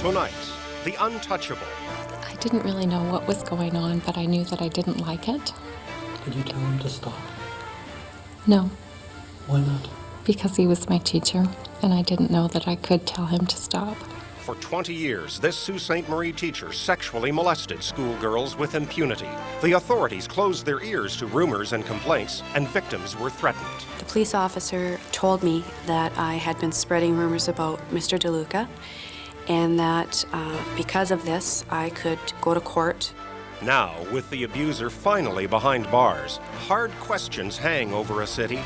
Tonight, the Untouchable. I didn't really know what was going on, but I knew that I didn't like it. Did you tell him to stop? No, Why not? because he was my teacher, and I didn't know that I could tell him to stop. For 20 years, this Sault Ste. Marie teacher sexually molested schoolgirls with impunity. The authorities closed their ears to rumors and complaints, and victims were threatened. The police officer told me that I had been spreading rumors about Mr. Deluca, and that because of this, I could go to court. Now, with the abuser finally behind bars, hard questions hang over a city.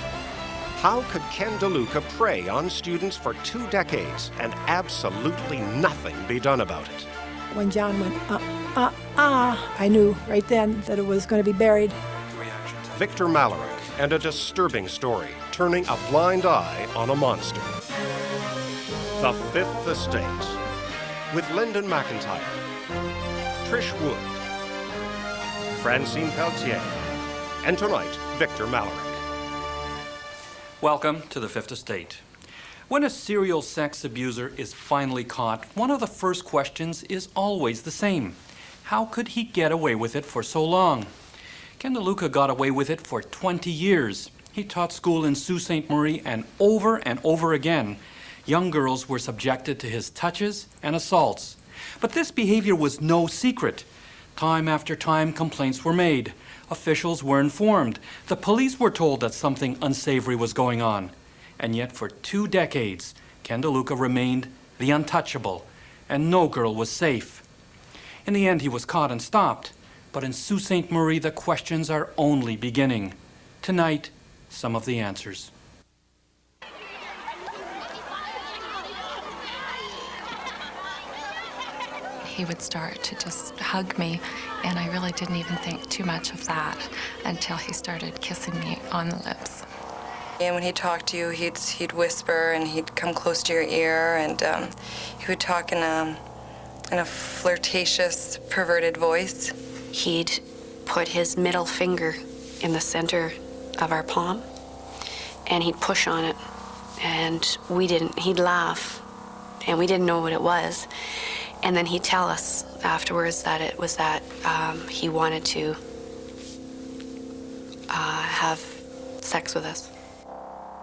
How could Ken Deluca prey on students for 2 decades and absolutely nothing be done about it? When John went, I knew right then that it was going to be buried. Victor Malarick and a disturbing story, turning a blind eye on a monster. The Fifth Estate, with Lyndon McIntyre, Trish Wood, Francine Pelletier, and tonight, Victor Malarick. Welcome to the Fifth Estate. When a serial sex abuser is finally caught, one of the first questions is always the same. How could he get away with it for so long? Ken Deluca got away with it for 20 years. He taught school in Sault Ste. Marie, and over again, young girls were subjected to his touches and assaults. But this behavior was no secret. Time after time, complaints were made. Officials were informed. The police were told that something unsavory was going on. And yet for 2 decades, Ken Deluca remained the untouchable, and no girl was safe. In the end, he was caught and stopped. But in Sault Ste. Marie, the questions are only beginning. Tonight, some of the answers. He would start to just hug me, and I really didn't even think too much of that until he started kissing me on the lips. And when he'd talk to you, he'd whisper, and he'd come close to your ear, and he would talk in a flirtatious, perverted voice. He'd put his middle finger in the center of our palm, and he'd push on it, and he'd laugh, and we didn't know what it was. And then he'd tell us afterwards that it was that he wanted to have sex with us.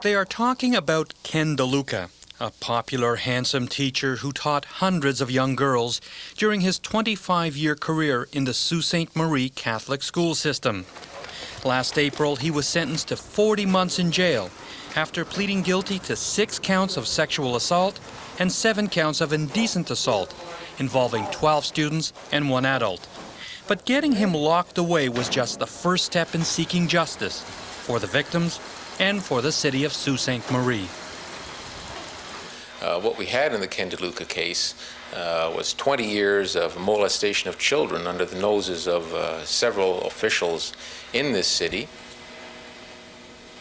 They are talking about Ken Deluca, a popular, handsome teacher who taught hundreds of young girls during his 25-year career in the Sault Ste. Marie Catholic school system. Last April, he was sentenced to 40 months in jail after pleading guilty to 6 counts of sexual assault and 7 counts of indecent assault, involving 12 students and 1 adult. But getting him locked away was just the first step in seeking justice for the victims and for the city of Sault Ste. Marie. What we had in the Ken Deluca case was 20 years of molestation of children under the noses of several officials in this city.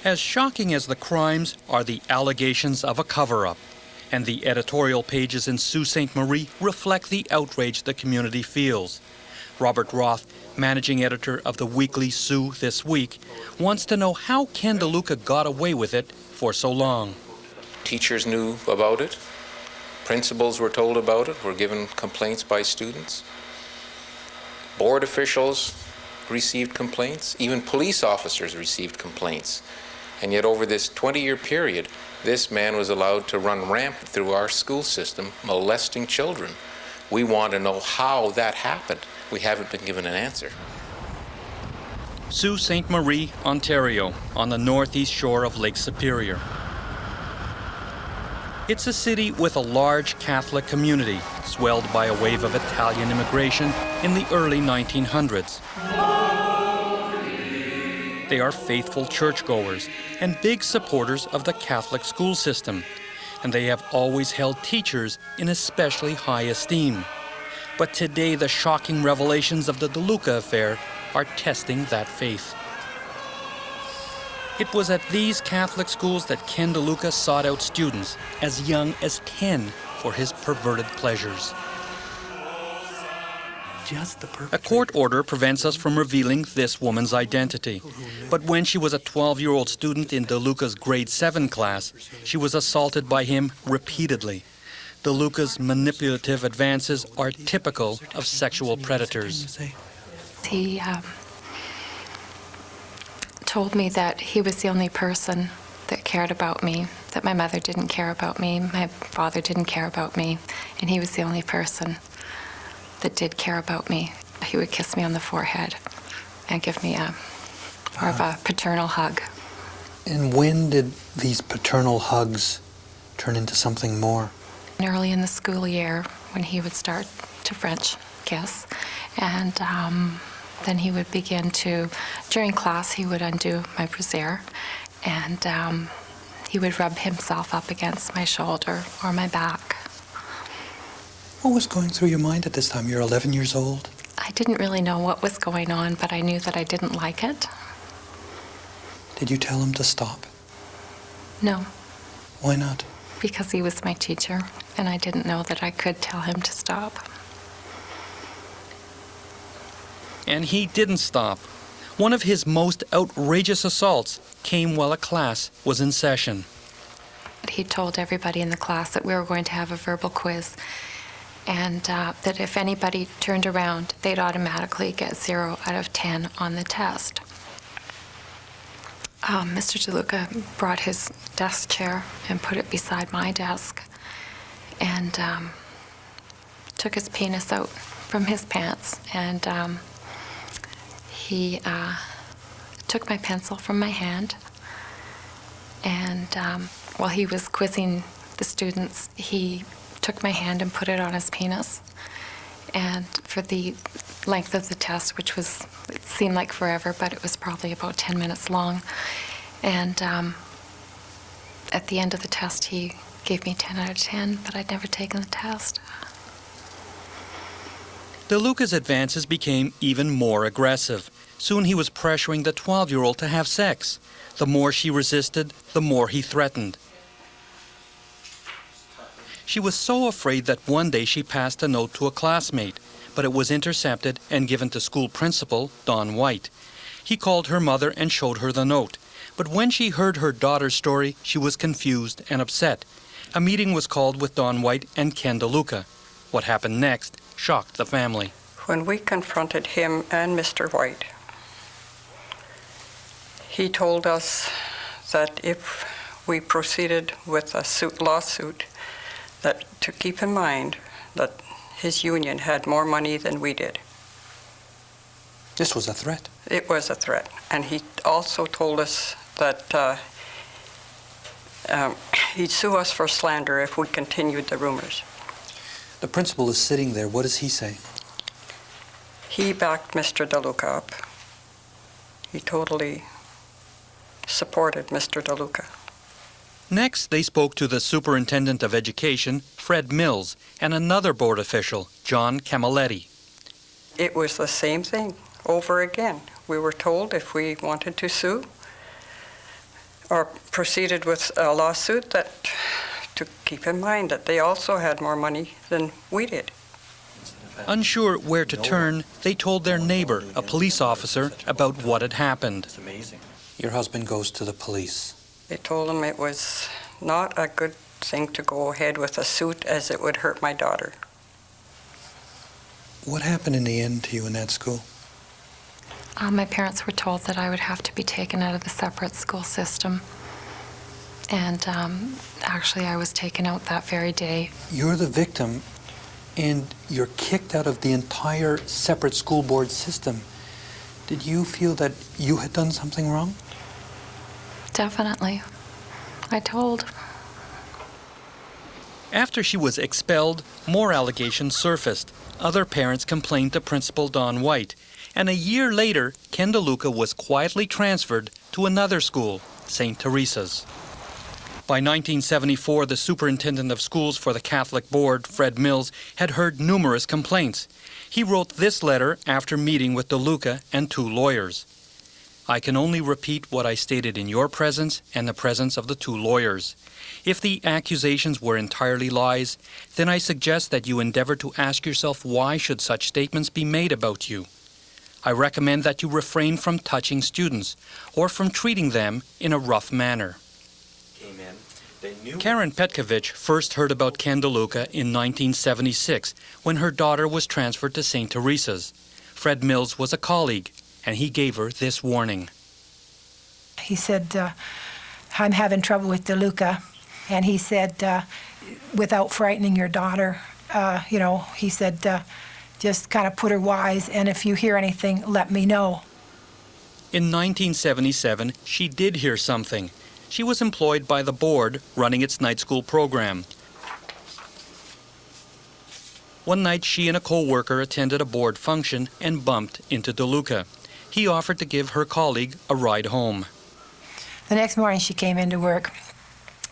As shocking as the crimes are the allegations of a cover-up, and the editorial pages in Sault Ste. Marie reflect the outrage the community feels. Robert Roth, managing editor of the weekly Sioux This Week, wants to know how Ken Deluca got away with it for so long. Teachers knew about it. Principals were told about it, were given complaints by students. Board officials received complaints. Even police officers received complaints. And yet over this 20-year period, this man was allowed to run rampant through our school system, molesting children. We want to know how that happened. We haven't been given an answer. Sault Ste. Marie, Ontario, on the northeast shore of Lake Superior. It's a city with a large Catholic community, swelled by a wave of Italian immigration in the early 1900s. They are faithful churchgoers and big supporters of the Catholic school system, and they have always held teachers in especially high esteem. But today, the shocking revelations of the Deluca affair are testing that faith. It was at these Catholic schools that Ken Deluca sought out students as young as 10 for his perverted pleasures. A court order prevents us from revealing this woman's identity. But when she was a 12-year-old student in Deluca's grade 7 class, she was assaulted by him repeatedly. Deluca's manipulative advances are typical of sexual predators. He told me that he was the only person that cared about me, that my mother didn't care about me, my father didn't care about me, and he was the only person that did care about me. He would kiss me on the forehead and give me more of a paternal hug. And when did these paternal hugs turn into something more? Early in the school year, when he would start to French kiss, and then he would begin to, during class, he would undo my brassiere, and he would rub himself up against my shoulder or my back. What was going through your mind at this time? You're 11 years old. I didn't really know what was going on, but I knew that I didn't like it. Did you tell him to stop? No, Why not? because he was my teacher, and I didn't know that I could tell him to stop. And he didn't stop. One of his most outrageous assaults came while a class was in session. He told everybody in the class that we were going to have a verbal quiz, and that if anybody turned around, they'd automatically get 0 out of 10 on the test. Mr. Deluca brought his desk chair and put it beside my desk, and took his penis out from his pants, and he took my pencil from my hand, and while he was quizzing the students, he took my hand and put it on his penis. And for the length of the test, which was, it seemed like forever, but it was probably about 10 minutes long. And at the end of the test, he gave me 10 out of 10, but I'd never taken the test. Deluca's advances became even more aggressive. Soon he was pressuring the 12-year-old to have sex. The more she resisted, the more he threatened. She was so afraid that one day she passed a note to a classmate, but it was intercepted and given to school principal, Don White. He called her mother and showed her the note. But when she heard her daughter's story, she was confused and upset. A meeting was called with Don White and Ken Deluca. What happened next shocked the family. When we confronted him and Mr. White, he told us that if we proceeded with a lawsuit, that to keep in mind that his union had more money than we did. This was a threat. It was a threat. And he also told us that he'd sue us for slander if we continued the rumors. The principal is sitting there. What does he say? He backed Mr. Deluca up. He totally supported Mr. Deluca. Next, they spoke to the Superintendent of Education, Fred Mills, and another board official, John Camilletti. It was the same thing over again. We were told if we wanted to sue or proceeded with a lawsuit that to keep in mind that they also had more money than we did. Unsure where to turn, they told their neighbor, a police officer, about what had happened. Your husband goes to the police. They told him it was not a good thing to go ahead with a suit as it would hurt my daughter. What happened in the end to you in that school? My parents were told that I would have to be taken out of the separate school system. And actually, I was taken out that very day. You're the victim, and you're kicked out of the entire separate school board system. Did you feel that you had done something wrong? Definitely. I told. After she was expelled, more allegations surfaced. Other parents complained to Principal Don White. And a year later, Ken Deluca was quietly transferred to another school, St. Teresa's. By 1974, the superintendent of schools for the Catholic Board, Fred Mills, had heard numerous complaints. He wrote this letter after meeting with Deluca and 2 lawyers. I can only repeat what I stated in your presence and the presence of the 2 lawyers. If the accusations were entirely lies, then I suggest that you endeavor to ask yourself why should such statements be made about you. I recommend that you refrain from touching students or from treating them in a rough manner. Amen. Karen Petkovich first heard about Ken Deluca in 1976 when her daughter was transferred to St. Teresa's. Fred Mills was a colleague, and he gave her this warning. He said, I'm having trouble with Deluca. And he said, without frightening your daughter, he said, just kind of put her wise, and if you hear anything, let me know. In 1977, she did hear something. She was employed by the board running its night school program. One night, she and a co-worker attended a board function and bumped into Deluca. He offered to give her colleague a ride home. The next morning, she came into work,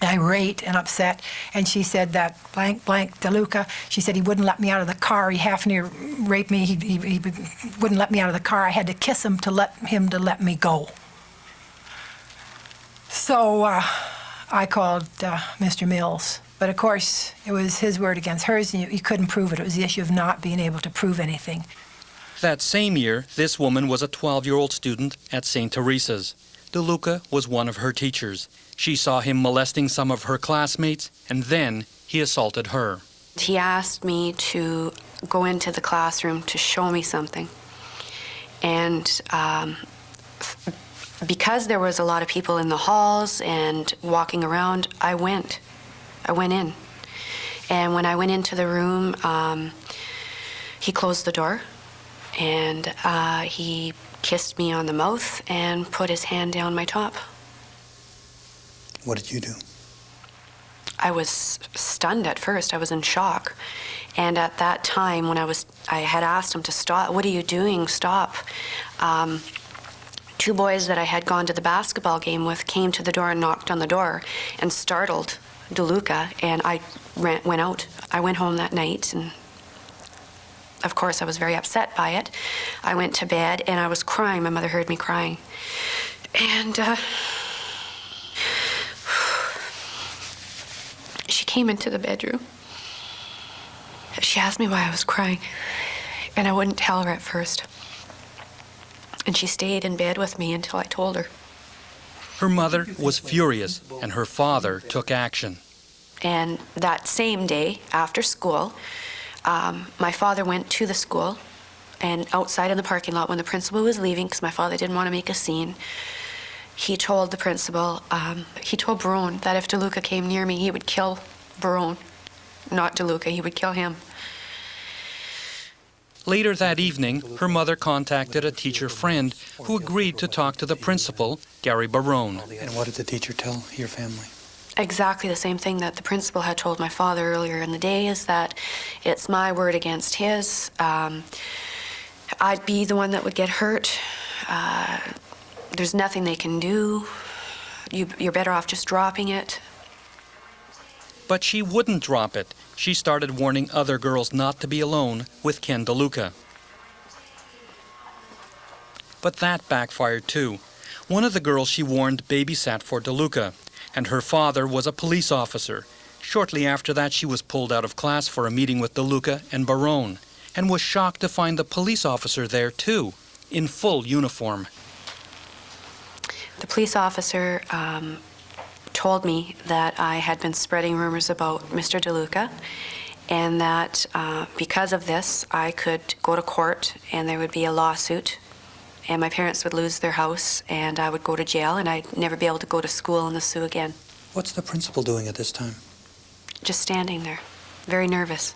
irate and upset, and she said that blank Deluca, she said he wouldn't let me out of the car. He half near raped me. He wouldn't let me out of the car. I had to kiss him to let me go. So I called Mr. Mills. But of course, it was his word against hers, and you couldn't prove it. It was the issue of not being able to prove anything. That same year, this woman was a 12-year-old student at St. Teresa's. Deluca was one of her teachers. She saw him molesting some of her classmates, and then he assaulted her. He asked me to go into the classroom to show me something. And because there was a lot of people in the halls and walking around, I went in. And when I went into the room, he closed the door, and he kissed me on the mouth and put his hand down my top. What did you do? I was stunned at first. I was in shock. And at that time, when I had asked him to stop, "What are you doing? Stop." Two boys that I had gone to the basketball game with came to the door and knocked on the door and startled Deluca, and I went out. I went home that night, and of course I was very upset by it. I went to bed, and I was crying. My mother heard me crying. And she came into the bedroom. She asked me why I was crying, and I wouldn't tell her at first. And she stayed in bed with me until I told her. Her mother was furious, and her father took action. And that same day, after school, my father went to the school, and outside in the parking lot when the principal was leaving, because my father didn't want to make a scene, he told the principal, he told Barone that if Deluca came near me, he would kill Barone, not Deluca. He would kill him. Later that evening, her mother contacted a teacher friend who agreed to talk to the principal, Gary Barone. And what did the teacher tell your family? Exactly the same thing that the principal had told my father earlier in the day, is that it's my word against his. I'd be the one that would get hurt. There's nothing they can do. You're better off just dropping it. But she wouldn't drop it. She started warning other girls not to be alone with Ken Deluca. But that backfired too. One of the girls she warned babysat for Deluca, and her father was a police officer. Shortly after that, she was pulled out of class for a meeting with Deluca and Barone, and was shocked to find the police officer there too, in full uniform. The police officer told me that I had been spreading rumors about Mr. Deluca, and that because of this, I could go to court and there would be a lawsuit, and my parents would lose their house, and I would go to jail, and I'd never be able to go to school in the Sioux again. What's the principal doing at this time? Just standing there, very nervous.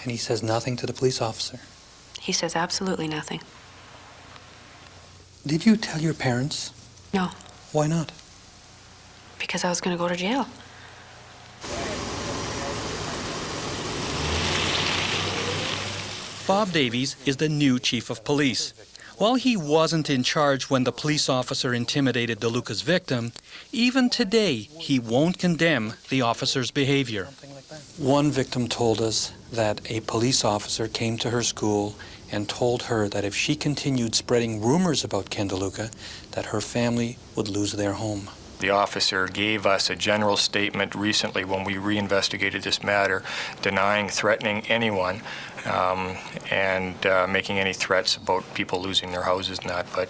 And he says nothing to the police officer? He says absolutely nothing. Did you tell your parents? No. Why not? Because I was going to go to jail. Bob Davies is the new chief of police. While he wasn't in charge when the police officer intimidated Deluca's victim, even today he won't condemn the officer's behavior. One victim told us that a police officer came to her school and told her that if she continued spreading rumors about Ken Deluca, that her family would lose their home. The officer gave us a general statement recently when we reinvestigated this matter, denying threatening anyone and making any threats about people losing their houses and that. But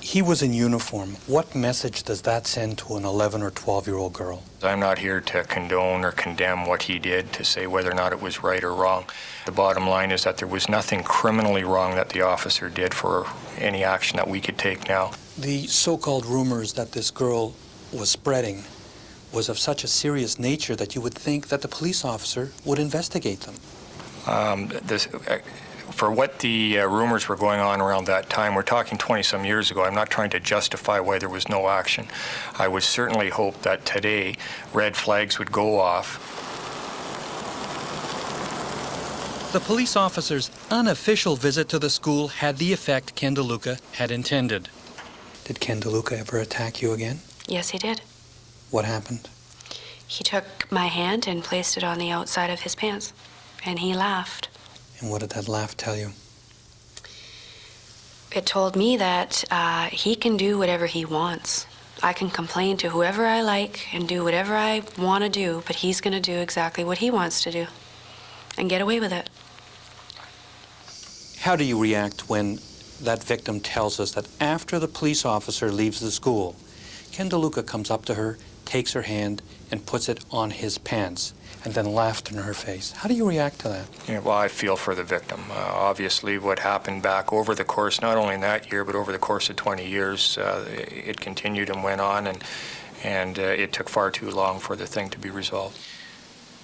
He was in uniform. What message does that send to an 11 or 12-year-old girl? I'm not here to condone or condemn what he did, to say whether or not it was right or wrong. The bottom line is that there was nothing criminally wrong that the officer did for any action that we could take now. The so-called rumors that this girl was spreading was of such a serious nature that you would think that the police officer would investigate them. For what the rumors were going on around that time, we're talking 20-some years ago. I'm not trying to justify why there was no action. I would certainly hope that today red flags would go off. The police officer's unofficial visit to the school had the effect Ken Deluca had intended. Did Ken Deluca ever attack you again? Yes, he did. What happened? He took my hand and placed it on the outside of his pants, and he laughed. And what did that laugh tell you? It told me that he can do whatever he wants. I can complain to whoever I like and do whatever I want to do, but he's going to do exactly what he wants to do and get away with it. How do you react when that victim tells us that after the police officer leaves the school, Ken Deluca comes up to her, takes her hand, and puts it on his pants, and then laughed in her face? How do you react to that? Yeah, well, I feel for the victim. Obviously, what happened back over the course, not only in that year, but over the course of 20 years, it continued and went on, and it took far too long for the thing to be resolved.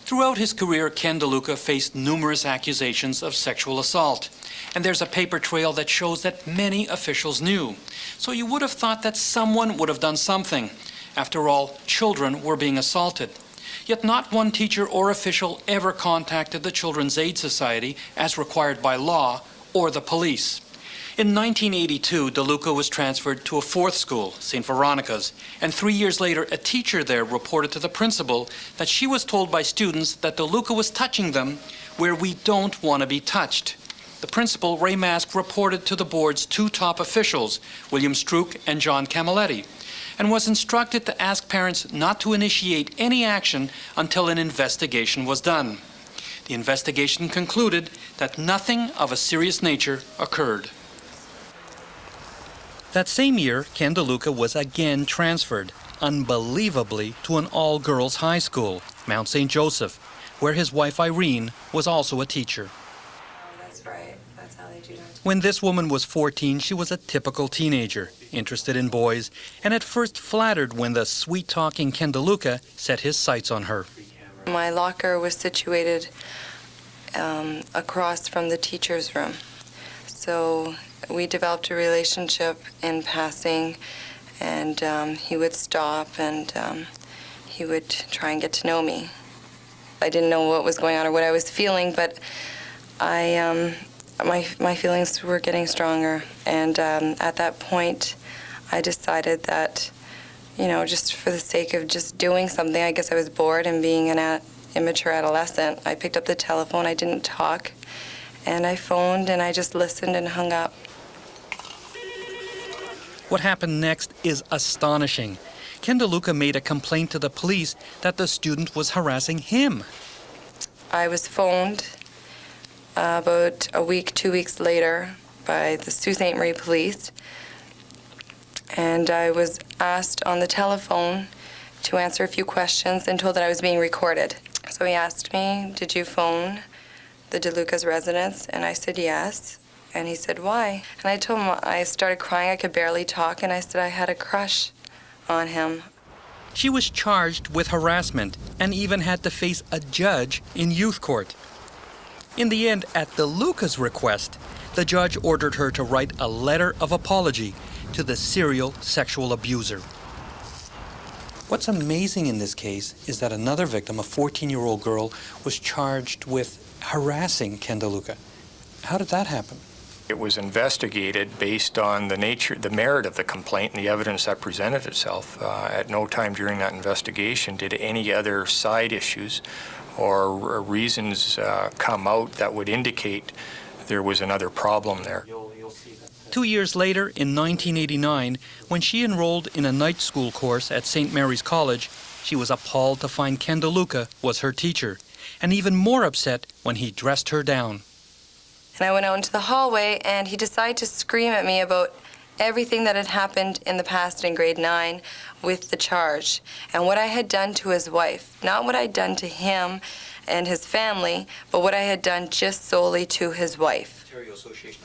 Throughout his career, Ken Deluca faced numerous accusations of sexual assault. And there's a paper trail that shows that many officials knew. So you would have thought that someone would have done something. After all, children were being assaulted. Yet not one teacher or official ever contacted the Children's Aid Society as required by law or the police. In 1982, Deluca was transferred to a fourth school, St. Veronica's, and 3 years later, a teacher there reported to the principal that she was told by students that Deluca was touching them where we don't want to be touched. The principal, Ray Mask, reported to the board's two top officials, William Strook and John Camilletti, and was instructed to ask parents not to initiate any action until an investigation was done. The investigation concluded that nothing of a serious nature occurred. That same year, Ken Deluca was again transferred, unbelievably, to an all-girls high school, Mount St. Joseph, where his wife Irene was also a teacher. That's right. That's how they do that. When this woman was 14, she was a typical teenager, interested in boys, and at first flattered when the sweet-talking Ken Deluca set his sights on her. My locker was situated across from the teacher's room. So we developed a relationship in passing, and he would stop and he would try and get to know me. I didn't know what was going on or what I was feeling, but my feelings were getting stronger. And at that point, I decided that, you know, just for the sake of just doing something, I guess I was bored and being an immature adolescent, I picked up the telephone, I didn't talk, and I phoned and I just listened and hung up. What happened next is astonishing. Ken Deluca made a complaint to the police that the student was harassing him. I was phoned about a week, 2 weeks later by the Sault Ste. Marie police, and I was asked on the telephone to answer a few questions and told that I was being recorded. So he asked me, "Did you phone the Deluca's residence?" And I said yes. And he said, "Why?" And I told him I started crying, I could barely talk, and I said I had a crush on him. She was charged with harassment and even had to face a judge in youth court. In the end, at Deluca's request, the judge ordered her to write a letter of apology to the serial sexual abuser. What's amazing in this case is that another victim, a 14-year-old girl, was charged with harassing Ken Deluca. How did that happen? It was investigated based on the merit of the complaint and the evidence that presented itself. At no time during that investigation did any other side issues or reasons come out that would indicate there was another problem there. 2 years later, in 1989, when she enrolled in a night school course at St. Mary's College, she was appalled to find Ken Deluca was her teacher, and even more upset when he dressed her down. And I went out into the hallway, and he decided to scream at me about everything that had happened in the past in grade 9 with the charge and what I had done to his wife. Not what I'd done to him and his family, but what I had done just solely to his wife.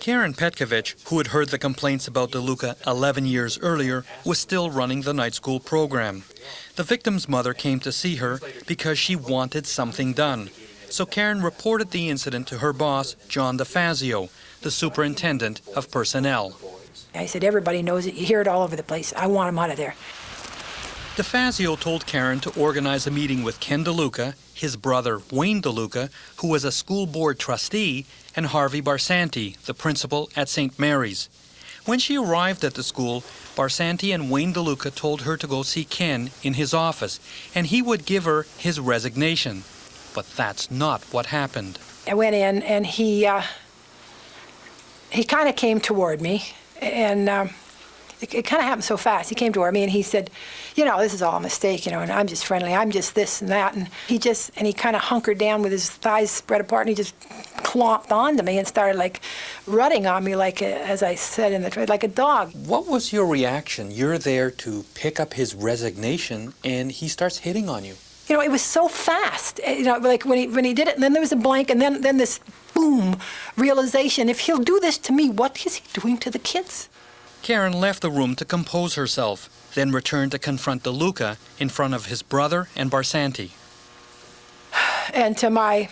Karen Petkovich, who had heard the complaints about Deluca 11 years earlier, was still running the night school program. The victim's mother came to see her because she wanted something done. So Karen reported the incident to her boss, John DeFazio, the superintendent of personnel. I said, everybody knows it. You hear it all over the place. I want him out of there. DeFazio told Karen to organize a meeting with Ken Deluca, his brother Wayne Deluca, who was a school board trustee, and Harvey Barsanti, the principal at St. Mary's. When she arrived at the school, Barsanti and Wayne Deluca told her to go see Ken in his office, and he would give her his resignation. But that's not what happened. I went in, and he kind of came toward me, and it kind of happened so fast. He came toward me, and he said, this is all a mistake, and I'm just friendly. I'm just this and that. And he kind of hunkered down with his thighs spread apart, and he just clomped onto me and started, rutting on me, as I said like a dog. What was your reaction? You're there to pick up his resignation, and he starts hitting on you. It was so fast. When he did it, and then there was a blank, and then this boom realization: if he'll do this to me, what is he doing to the kids? Karen left the room to compose herself, then returned to confront Deluca in front of his brother and Barsanti. And to my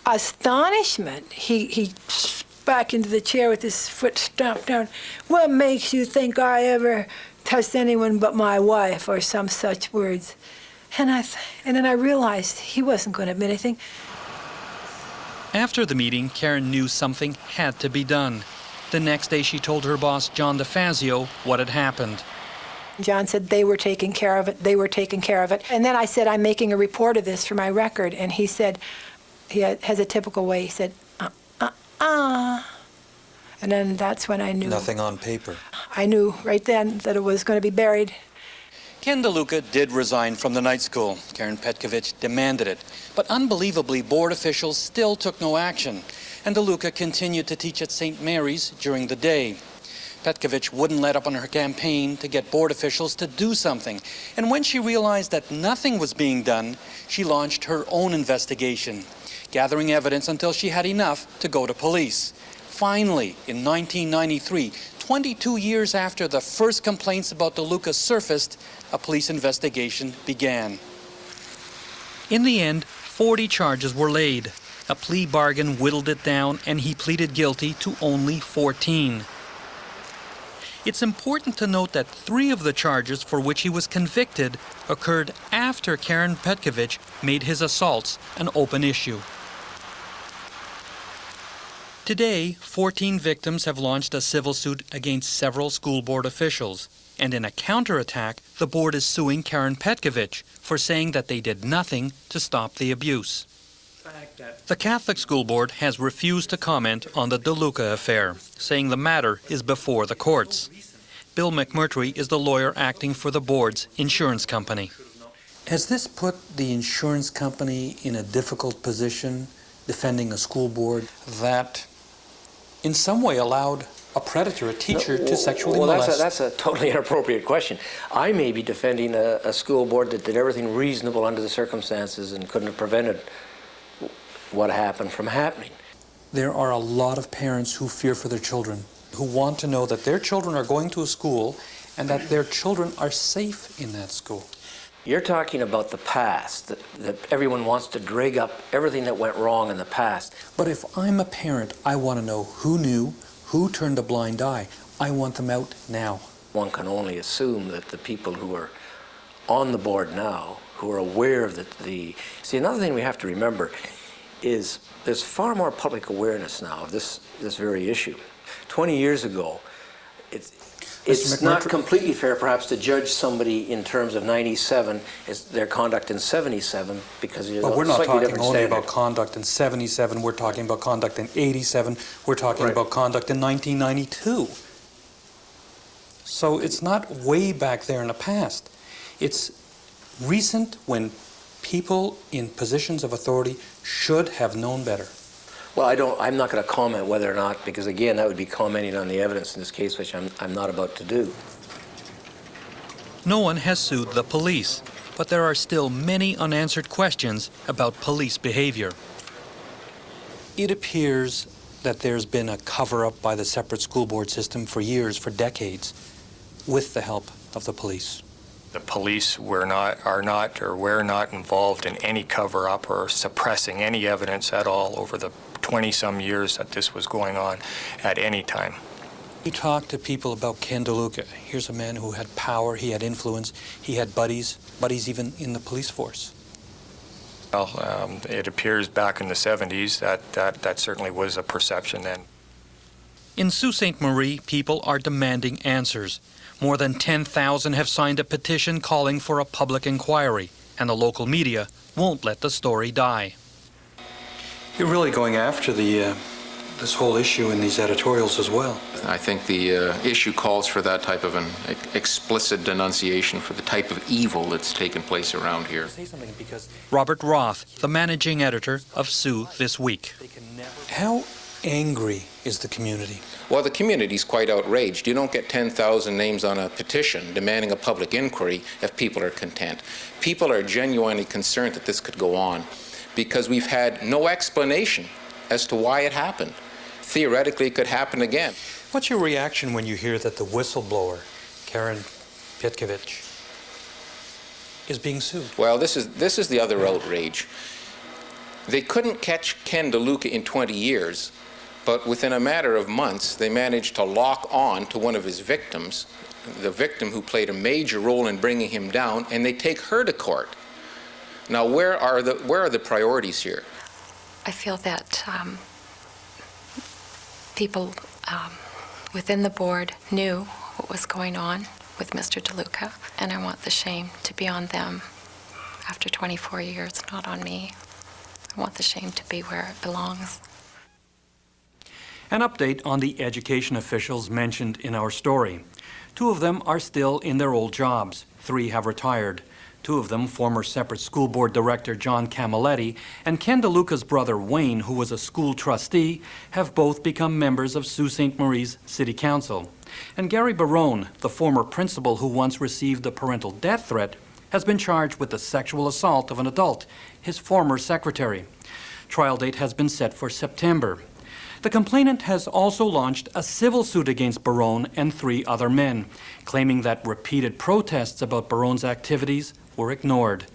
astonishment, he back into the chair with his foot stomped down. What makes you think I ever touched anyone but my wife, or some such words? And then I realized he wasn't going to admit anything. After the meeting, Karen knew something had to be done. The next day, she told her boss, John DeFazio, what had happened. John said they were taking care of it. They were taking care of it. And then I said, I'm making a report of this for my record. And he said, he has a typical way. He said, And then that's when I knew. Nothing on paper. I knew right then that it was going to be buried. Ken Deluca did resign from the night school. Karen Petkovich demanded it. But unbelievably, board officials still took no action. And Deluca continued to teach at St. Mary's during the day. Petkovich wouldn't let up on her campaign to get board officials to do something. And when she realized that nothing was being done, she launched her own investigation, gathering evidence until she had enough to go to police. Finally, in 1993, 22 years after the first complaints about Deluca surfaced, a police investigation began. In the end, 40 charges were laid. A plea bargain whittled it down, and he pleaded guilty to only 14. It's important to note that 3 of the charges for which he was convicted occurred after Karen Petkovich made his assaults an open issue. Today, 14 victims have launched a civil suit against several school board officials. And in a counterattack, the board is suing Karen Petkovich for saying that they did nothing to stop the abuse. The Catholic School Board has refused to comment on the Deluca affair, saying the matter is before the courts. Bill McMurtry is the lawyer acting for the board's insurance company. Has this put the insurance company in a difficult position, defending a school board that in some way allowed a predator, a teacher, to sexually molest? That's a totally inappropriate question. I may be defending a school board that did everything reasonable under the circumstances and couldn't have prevented what happened from happening. There are a lot of parents who fear for their children, who want to know that their children are going to a school and that their children are safe in that school. You're talking about the past, that everyone wants to drag up everything that went wrong in the past. But if I'm a parent, I want to know who knew, who turned a blind eye. I want them out now. One can only assume that the people who are on the board now, who are aware of the... See, another thing we have to remember is there's far more public awareness now of this very issue. 20 years ago, it's not completely fair perhaps to judge somebody in terms of 97 as their conduct in 77 because you're But we're not talking only standard. about conduct in 77, we're talking about conduct in 87, we're talking about conduct in 1992. So it's not way back there in the past. It's recent when people in positions of authority should have known better. Well, I'm not going to comment whether or not, because again, that would be commenting on the evidence in this case, which I'm not about to do. No one has sued the police, but there are still many unanswered questions about police behavior. It appears that there's been a cover-up by the separate school board system for years, for decades, with the help of the police. The police were not involved in any cover-up or suppressing any evidence at all over the 20-some years that this was going on at any time. We talked to people about Ken Deluca. Here's a man who had power, he had influence, he had buddies even in the police force. Well, it appears back in the 70s that certainly was a perception then. In Sault Ste. Marie, people are demanding answers. More than 10,000 have signed a petition calling for a public inquiry, and the local media won't let the story die. You're really going after this whole issue in these editorials as well. I think the issue calls for that type of an explicit denunciation for the type of evil that's taken place around here. Robert Roth, the managing editor of Sioux This Week. How angry is the community? Well, the community's quite outraged. You don't get 10,000 names on a petition demanding a public inquiry if people are content. People are genuinely concerned that this could go on because we've had no explanation as to why it happened. Theoretically, it could happen again. What's your reaction when you hear that the whistleblower, Karen Pietkovich, is being sued? Well, this is the other outrage. They couldn't catch Ken Deluca in 20 years, but within a matter of months, they managed to lock on to one of his victims, the victim who played a major role in bringing him down, and they take her to court. Now, where are the priorities here? I feel that people within the board knew what was going on with Mr. Deluca, and I want the shame to be on them after 24 years, not on me. I want the shame to be where it belongs. An update on the education officials mentioned in our story. 2 of them are still in their old jobs. 3 have retired. 2 of them, former separate school board director John Camilletti and Ken Deluca's brother Wayne, who was a school trustee, have both become members of Sault Ste. Marie's City Council. And Gary Barone, the former principal who once received a parental death threat, has been charged with the sexual assault of an adult, his former secretary. Trial date has been set for September. The complainant has also launched a civil suit against Barone and 3 other men, claiming that repeated protests about Barone's activities were ignored.